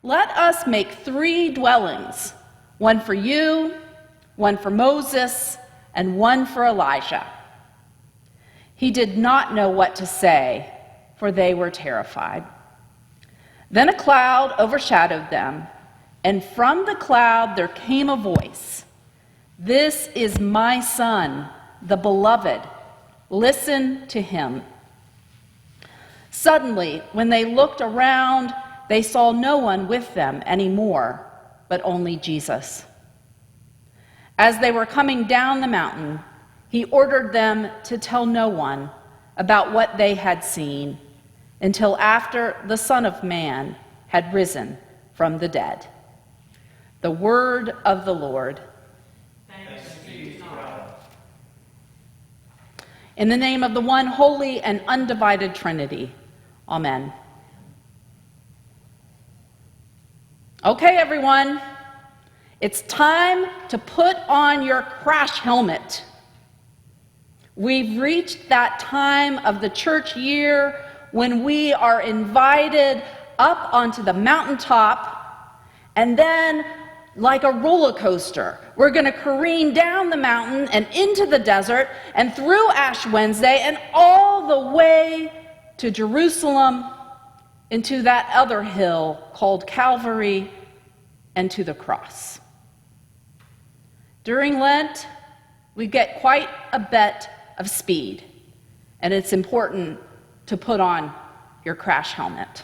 Let us make 3 dwellings, one for you, one for Moses, and one for Elijah." He did not know what to say, for they were terrified. Then a cloud overshadowed them, and from the cloud there came a voice, "This is my Son, the beloved. Listen to him." Suddenly, when they looked around, they saw no one with them anymore, but only Jesus. As they were coming down the mountain, he ordered them to tell no one about what they had seen until after the Son of Man had risen from the dead. The word of the Lord. Thanks be to God. In the name of the one holy and undivided Trinity. Amen. Okay, everyone, it's time to put on your crash helmet. We've reached that time of the church year when we are invited up onto the mountaintop, and then, like a roller coaster, we're going to careen down the mountain and into the desert and through Ash Wednesday and all the way to Jerusalem, into that other hill called Calvary, and to the cross. During Lent, we get quite a bit of speed, and it's important to put on your crash helmet.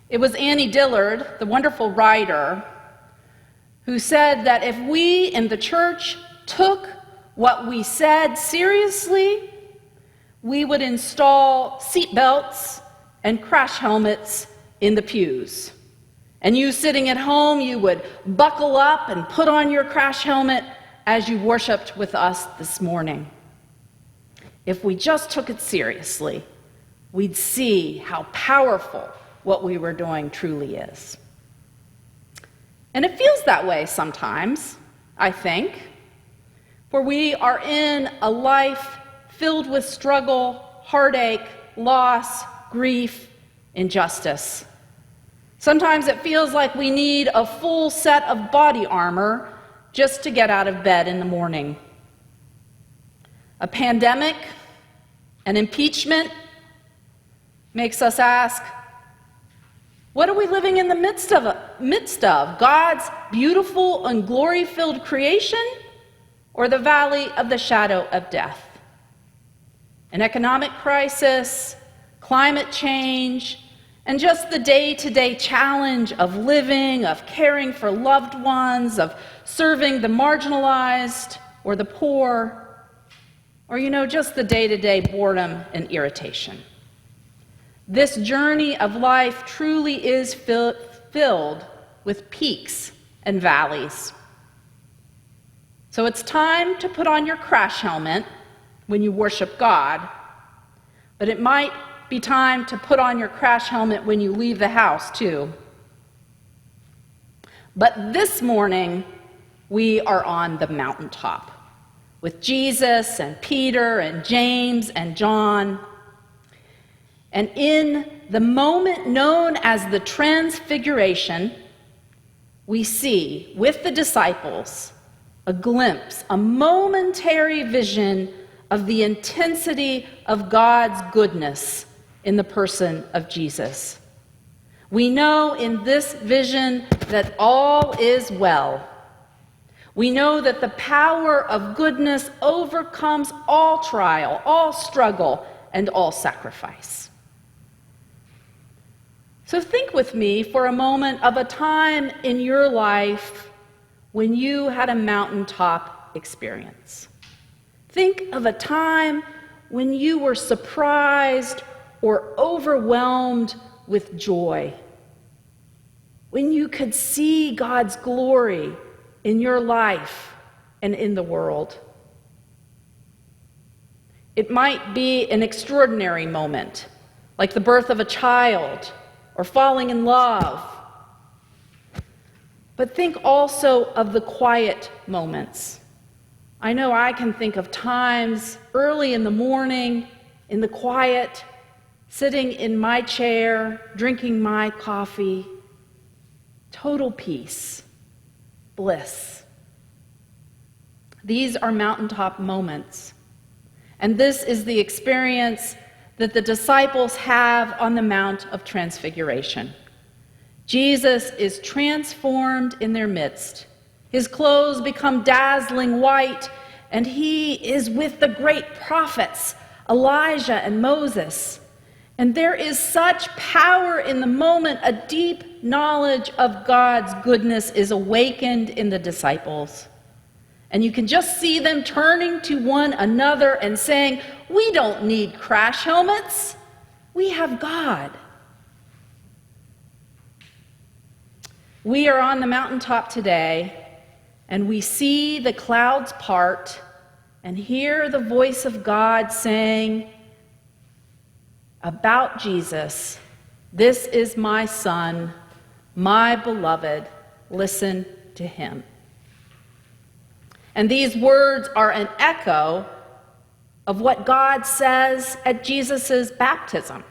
It was Annie Dillard, the wonderful writer, who said that if we in the church took what we said seriously, we would install seat belts and crash helmets in the pews. And you sitting at home, you would buckle up and put on your crash helmet as you worshiped with us this morning. If we just took it seriously, we'd see how powerful what we were doing truly is. And it feels that way sometimes, I think, for we are in a life filled with struggle, heartache, loss, grief, injustice. Sometimes it feels like we need a full set of body armor just to get out of bed in the morning. A pandemic, an impeachment, makes us ask, what are we living in the midst of? God's beautiful and glory-filled creation, or the valley of the shadow of death? An economic crisis, climate change, and just the day-to-day challenge of living, of caring for loved ones, of serving the marginalized or the poor, or, just the day-to-day boredom and irritation. This journey of life truly is filled with peaks and valleys. So it's time to put on your crash helmet when you worship God, but it might be time to put on your crash helmet when you leave the house, too. But this morning, we are on the mountaintop with Jesus and Peter and James and John. And in the moment known as the Transfiguration, we see with the disciples a glimpse, a momentary vision of the intensity of God's goodness in the person of Jesus. We know in this vision that all is well. We know that the power of goodness overcomes all trial, all struggle, and all sacrifice. So think with me for a moment of a time in your life when you had a mountaintop experience. Think of a time when you were surprised or overwhelmed with joy, when you could see God's glory in your life and in the world. It might be an extraordinary moment, like the birth of a child or falling in love. But think also of the quiet moments. I know I can think of times early in the morning, in the quiet, sitting in my chair, drinking my coffee. Total peace, bliss. These are mountaintop moments. And this is the experience that the disciples have on the Mount of Transfiguration. Jesus is transformed in their midst. His clothes become dazzling white, and he is with the great prophets, Elijah and Moses. And there is such power in the moment, a deep knowledge of God's goodness is awakened in the disciples. And you can just see them turning to one another and saying, "We don't need crash helmets. We have God." We are on the mountaintop today, and we see the clouds part and hear the voice of God saying about Jesus, "This is my Son, my beloved. Listen to him." And these words are an echo of what God says at Jesus' baptism.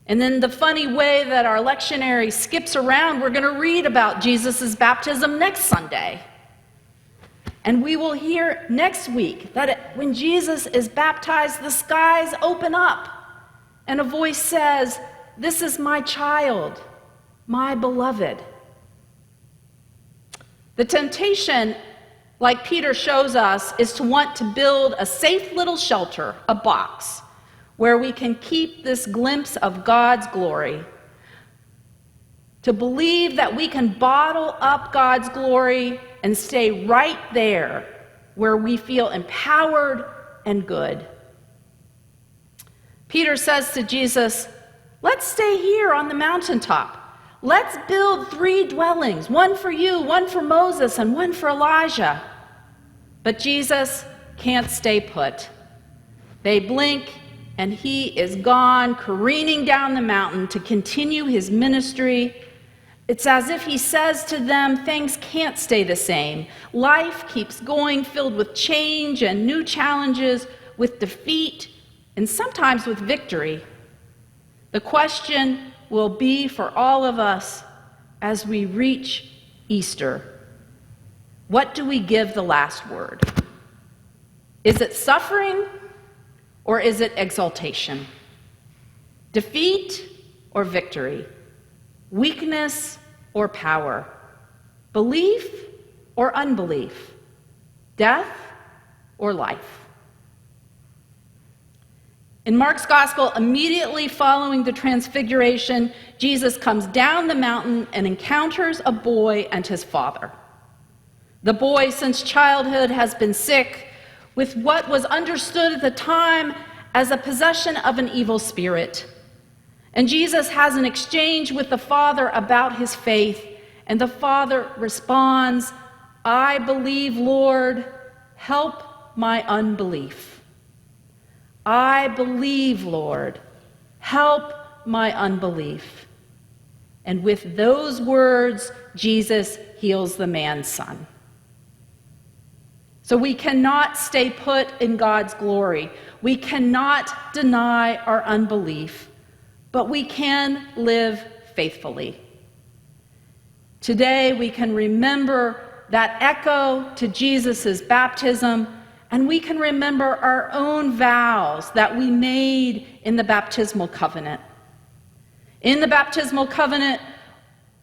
And in the funny way that our lectionary skips around, we're going to read about Jesus' baptism next Sunday. And we will hear next week that when Jesus is baptized, the skies open up, and a voice says, "This is my child, my beloved." The temptation, like Peter shows us, is to want to build a safe little shelter, a box, where we can keep this glimpse of God's glory. To believe that we can bottle up God's glory and stay right there where we feel empowered and good. Peter says to Jesus, "Let's stay here on the mountaintop. Let's build 3 dwellings, one for you, one for Moses, and one for Elijah." But Jesus can't stay put. They blink, and he is gone, careening down the mountain to continue his ministry. It's as if he says to them, things can't stay the same. Life keeps going, filled with change and new challenges, with defeat, and sometimes with victory. The question will be for all of us as we reach Easter: what do we give the last word? Is it suffering or is it exaltation? Defeat or victory? Weakness or power? Belief or unbelief? Death or life? In Mark's gospel, immediately following the Transfiguration, Jesus comes down the mountain and encounters a boy and his father. The boy, since childhood, has been sick with what was understood at the time as a possession of an evil spirit. And Jesus has an exchange with the father about his faith, and the father responds, "I believe, Lord, help my unbelief." I believe, Lord, help my unbelief. And with those words, Jesus heals the man's son. So we cannot stay put in God's glory. We cannot deny our unbelief, but we can live faithfully. Today we can remember that echo to Jesus' baptism, and we can remember our own vows that we made in the baptismal covenant. In the baptismal covenant,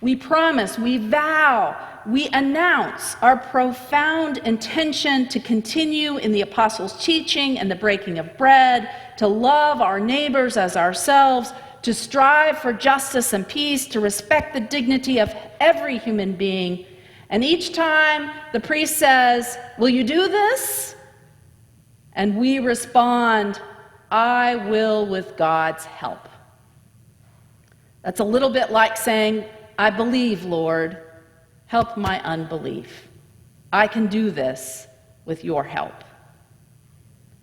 we promise, we vow, we announce our profound intention to continue in the apostles' teaching and the breaking of bread, to love our neighbors as ourselves, to strive for justice and peace, to respect the dignity of every human being. And each time the priest says, "Will you do this?" And we respond, "I will with God's help." That's a little bit like saying, "I believe, Lord, help my unbelief. I can do this with your help."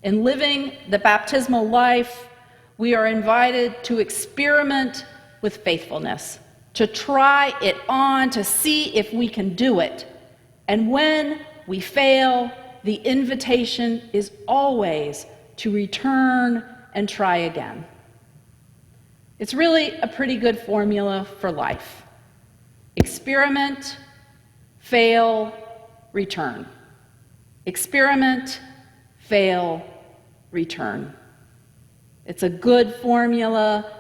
In living the baptismal life, we are invited to experiment with faithfulness, to try it on, to see if we can do it. And when we fail, the invitation is always to return and try again. It's really a pretty good formula for life. Experiment, fail, return. Experiment, fail, return. It's a good formula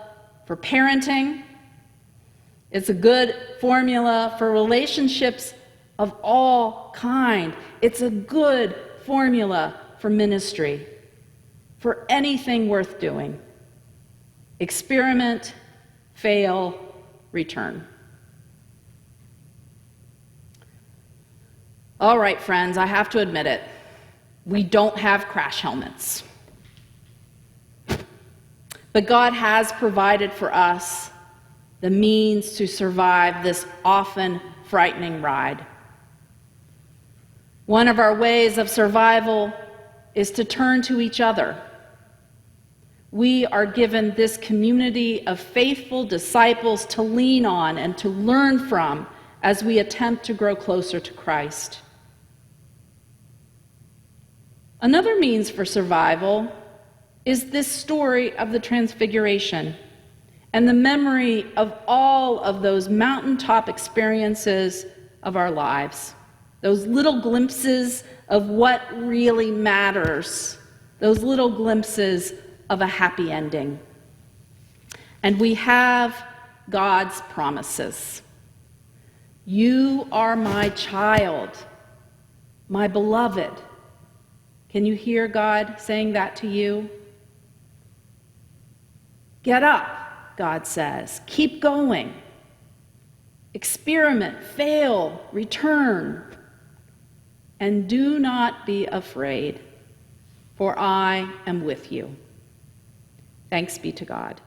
for parenting. It's a good formula for relationships of all kind. It's a good formula for ministry, for anything worth doing. Experiment, fail, return. All right, friends, I have to admit it. We don't have crash helmets. But God has provided for us the means to survive this often frightening ride. One of our ways of survival is to turn to each other. We are given this community of faithful disciples to lean on and to learn from as we attempt to grow closer to Christ. Another means for survival is this story of the Transfiguration and the memory of all of those mountaintop experiences of our lives, those little glimpses of what really matters, those little glimpses of a happy ending. And we have God's promises. You are my child, my beloved. Can you hear God saying that to you? Get up, God says. Keep going. Experiment, fail, return. And do not be afraid, for I am with you. Thanks be to God.